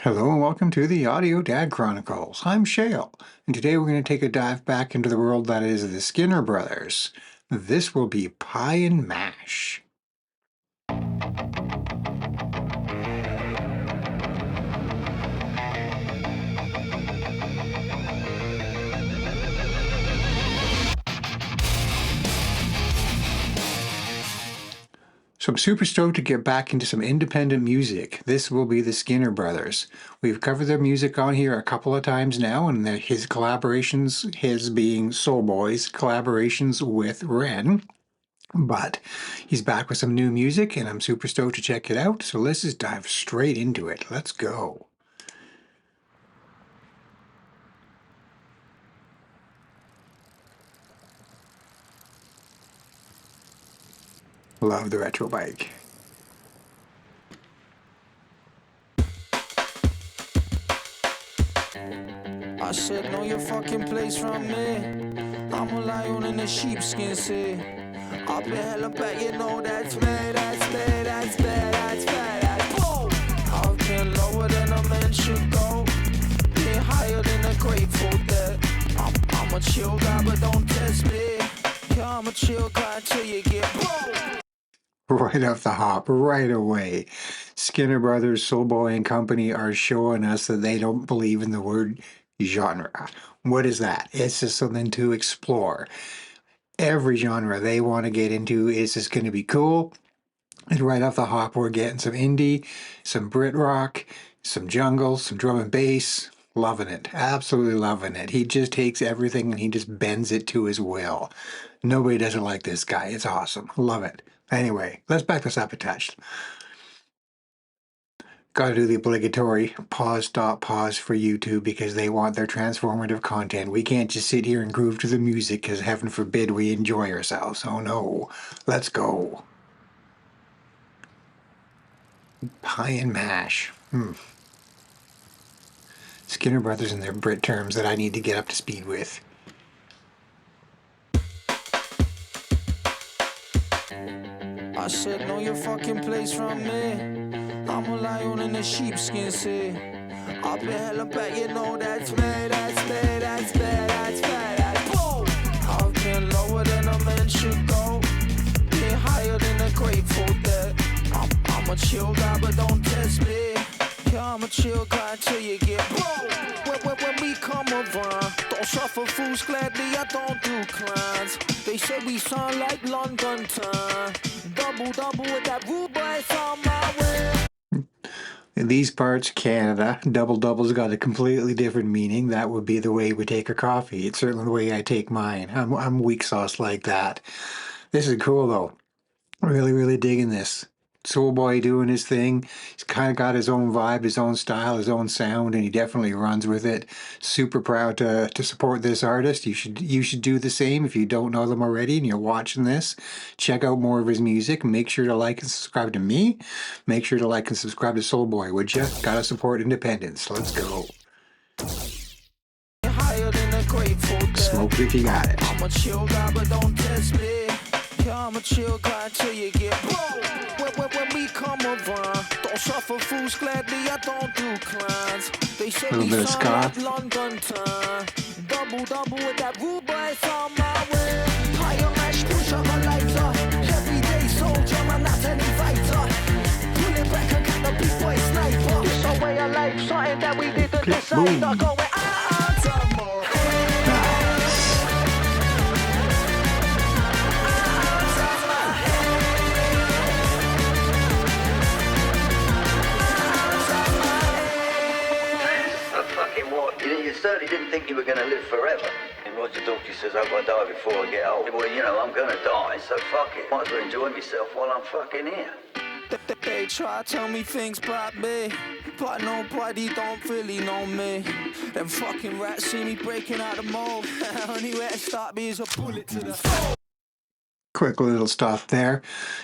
Hello and welcome to the Audio Dad Chronicles. I'm Shale, and today we're going to take a dive back into the world that is the Skinner Brothers. This will be Pie and Mash. So I'm super stoked to get back into some independent music. This will be the Skinner Brothers. We've covered their music on here a couple of times now, and his collaborations, his being Soul Boy's collaborations with Ren. But he's back with some new music, and I'm super stoked to check it out. So let's just dive straight into it. Let's go. Love the retro bike. I said, know your fucking place from me. I'm a lion in a sheepskin, see. I've been hella back, you know that's me, that's me, that's me, that's me, that's boom. I've been lower than a man should go. Been higher than a Grateful Dead. I'm a chill guy, but don't test me. Yeah, I'm a chill guy till you get boom. Right off the hop, right away. Skinner Brothers, Soul Boy and Company are showing us that they don't believe in the word genre. What is that? It's just something to explore. Every genre they want to get into is just going to be cool. And right off the hop, we're getting some indie, some Brit rock, some jungle, some drum and bass. Loving it. Absolutely loving it. He just takes everything and he just bends it to his will. Nobody does it like this guy. It's awesome. Love it. Anyway, let's back this up a touch. Got to do the obligatory pause, stop, pause for YouTube because they want their transformative content. We can't just sit here and groove to the music because heaven forbid we enjoy ourselves. Oh no. Let's go. Pie and mash. Skinner Brothers and their Brit terms that I need to get up to speed with. I said, know your fucking place from me. I'm a lion in a sheepskin, see. I've been hella back, you know that's me, that's me, that's me, that's me, that's boom. I've been lower than a man should go. Been higher than a Grateful Dead. I'm a chill guy, but don't test me. Yeah, I'm a chill guy till you get boom. When we come around, don't suffer fools gladly, I don't do clients. They say we sound like London time. Double with that rude boy on my way. In these parts, Canada, double's got a completely different meaning. That would be the way we take our coffee. It's certainly the way I take mine. I'm weak sauce like that. This is cool though. Really, really digging this. Soul Boy doing his thing. He's kind of got his own vibe, his own style, his own sound, and he definitely runs with it. Super proud to support this artist. You should do the same if you don't know them already and you're watching this. Check out more of his music. Make sure to like and subscribe to me. Make sure to like and subscribe to Soul Boy, would you? Gotta support independence. Let's go. Smoke it if you got it. I'm a chill guy, but don't test me. Yeah, I'm a chill guy till you get boom. When we come around, don't suffer fools gladly, I don't do clients. They say we sound like London time. Double with that rude boy on my way. Pie and mash, push up a lighter. Everyday soldier, man, not any fighter. Pull it back and get the big boy sniper. It's a way of life, something that we didn't decide. Not going some more. You certainly didn't think you were going to live forever. And Roger Daltrey says, I hope I die before I get old. Well, you know, I'm going to die, so fuck it. Might as well enjoy myself while I'm fucking here. They try to tell me things about me, but nobody don't really know me. Them fucking rats see me breaking out the mold. Only way to start me is a bullet to the soul. Quick little stop there.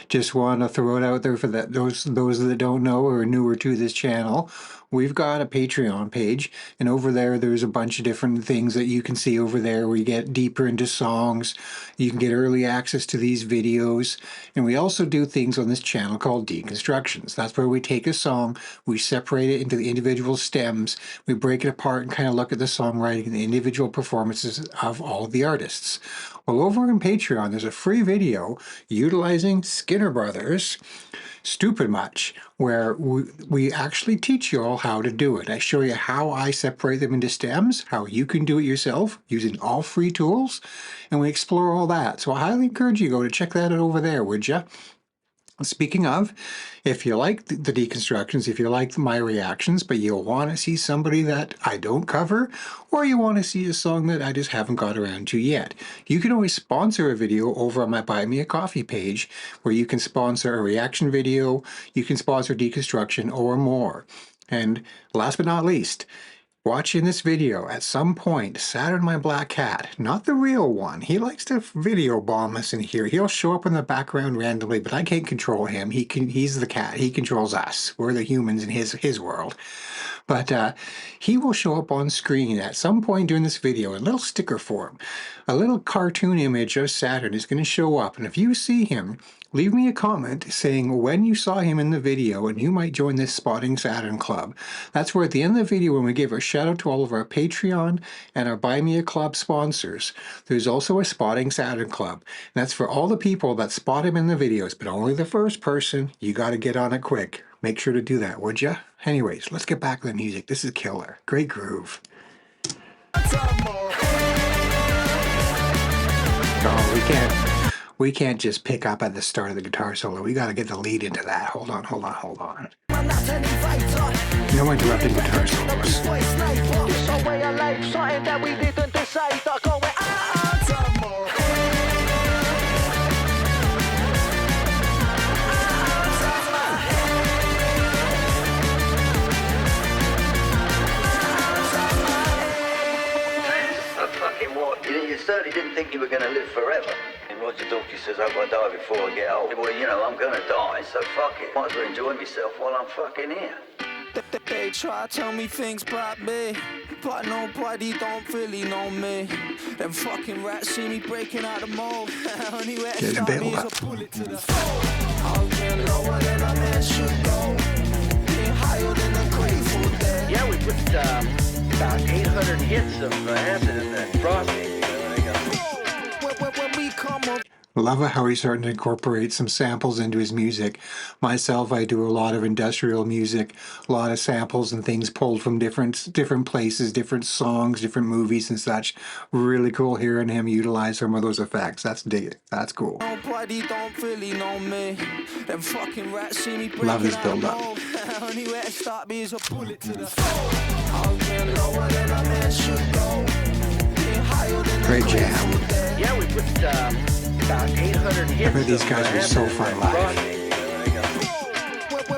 Just want to throw it out there for those that don't know or are newer to this channel. we've got a Patreon page, and over there's a bunch of different things that you can see over there. We get deeper into songs. You can get early access to these videos, and we also do things on this channel called deconstructions. That's where we take a song, we separate it into the individual stems, we break it apart and kind of look at the songwriting and the individual performances of all of the artists. Well, over on Patreon, there's a free video utilizing Skinner Brothers Stupid Much, where we actually teach you all how to do it. I show you how I separate them into stems, how you can do it yourself using all free tools, and we explore all that. So I highly encourage you to go to check that out over there, would you? Speaking of, if you like the deconstructions, if you like my reactions, but you want to see somebody that I don't cover, or you want to see a song that I just haven't got around to yet, you can always sponsor a video over on my Buy Me a Coffee page, where you can sponsor a reaction video, you can sponsor deconstruction, or more. And last but not least, watching this video, at some point, Saturn my black cat, not the real one, he likes to video bomb us in here. He'll show up in the background randomly, but I can't control him. He's the cat. He controls us. We're the humans in his world. But he will show up on screen at some point during this video in a little sticker form. A little cartoon image of Saturn is going to show up, and if you see him, leave me a comment saying when you saw him in the video and you might join this Spotting Saturn Club. That's where at the end of the video, when we give a shout out to all of our Patreon and our Buy Me a Club sponsors, there's also a Spotting Saturn Club. And that's for all the people that spot him in the videos, but only the first person. You got to get on it quick. Make sure to do that, would ya? Anyways, let's get back to the music. This is killer. Great groove. Oh, we can't just pick up at the start of the guitar solo. We got to get the lead into that. Hold on. No interrupting guitar solos. You certainly didn't think you were going to live forever. And Roger Daltrey says, I've got to die before I get old. Well, you know, I'm going to die, so fuck it. Might as well enjoy myself while I'm fucking here. They try to tell me things about me, but nobody don't really know me. Them fucking rats see me breaking out the mold. Only way to stop me is a bullet to the soul. I was getting lower than a man should go, being higher than a Grateful Dead. Yeah, we put about 800 hits of acid in that frosting. When we come up. Love it how he's starting to incorporate some samples into his music. Myself, I do a lot of industrial music, a lot of samples and things pulled from different places, different songs, different movies and such. Really cool hearing him utilize some of those effects. That's cool. Nobody don't really know me. Them fucking rats see me breaking Love his build up. Only way to stop me is a bullet to the soul. I was getting lower than a man should go, being higher than a Great jam. Yeah, we put about 800 hits. I bet these guys were so fun live.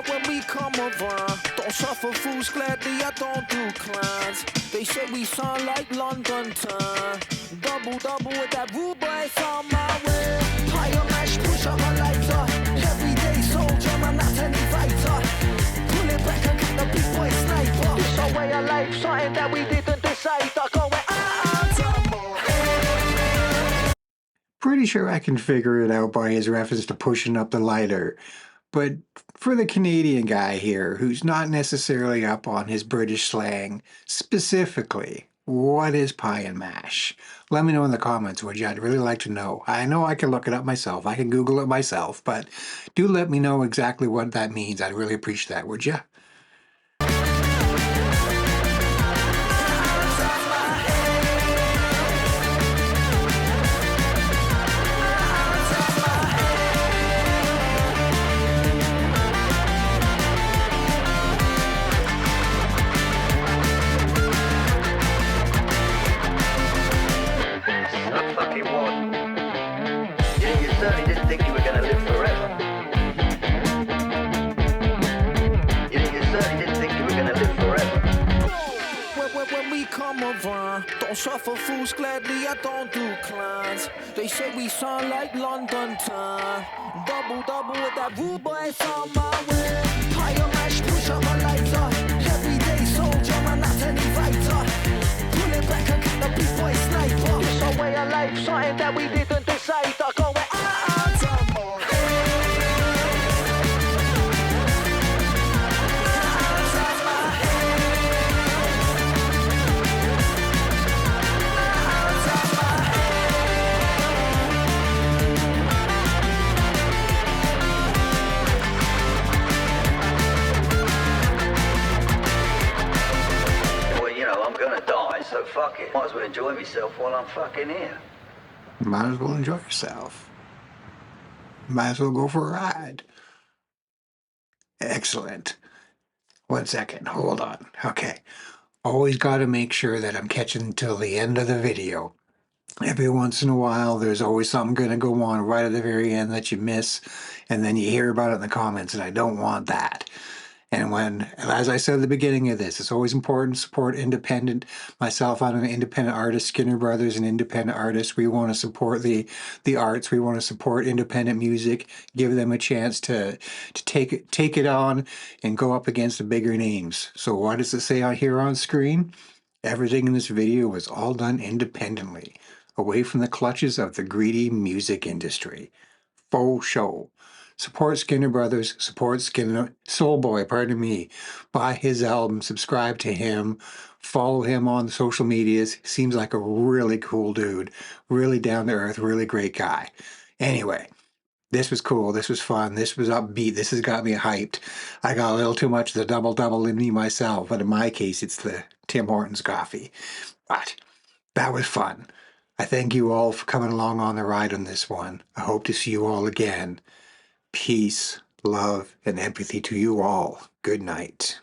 When we come around, don't suffer fools gladly, I don't do clans. They say we sound like London town. Double with that rude boy on my way. Higher mash, push up my lighter. Everyday soldier, man, not any fighter. Pull it back and get the big boy sniper. It's a way of life, something that we didn't decide. Going Pretty sure I can figure it out by his reference to pushing up the lighter. But for the Canadian guy here, who's not necessarily up on his British slang, specifically, what is pie and mash? Let me know in the comments, would you? I'd really like to know. I know I can look it up myself. I can Google it myself. But do let me know exactly what that means. I'd really appreciate that, would you? don't suffer fools gladly, I don't do clans. They say we sound like London town. Double with that rude boy on my way. Higher mash, push up my lighter. Every I'm gonna die, so fuck it. Might as well enjoy myself while I'm fucking here. Might as well enjoy yourself. Might as well go for a ride. Excellent. 1 second. Hold on. Okay. Always got to make sure that I'm catching till the end of the video. Every once in a while, there's always something going to go on right at the very end that you miss, and then you hear about it in the comments, and I don't want that. And as I said at the beginning of this, it's always important to support independent. Myself, I'm an independent artist. Skinner Brothers, an independent artist. We want to support the arts. We want to support independent music. Give them a chance to take it on and go up against the bigger names. So what does it say out here on screen? Everything in this video was all done independently, away from the clutches of the greedy music industry. Faux show. Support Skinner Brothers, support Skinner Soulboy, pardon me. Buy his album, subscribe to him, follow him on social medias. Seems like a really cool dude, really down to earth, really great guy. Anyway, this was cool. This was fun. This was upbeat. This has got me hyped. I got a little too much of the double double in me myself, but in my case, it's the Tim Hortons coffee. But that was fun. I thank you all for coming along on the ride on this one. I hope to see you all again. Peace, love, and empathy to you all. Good night.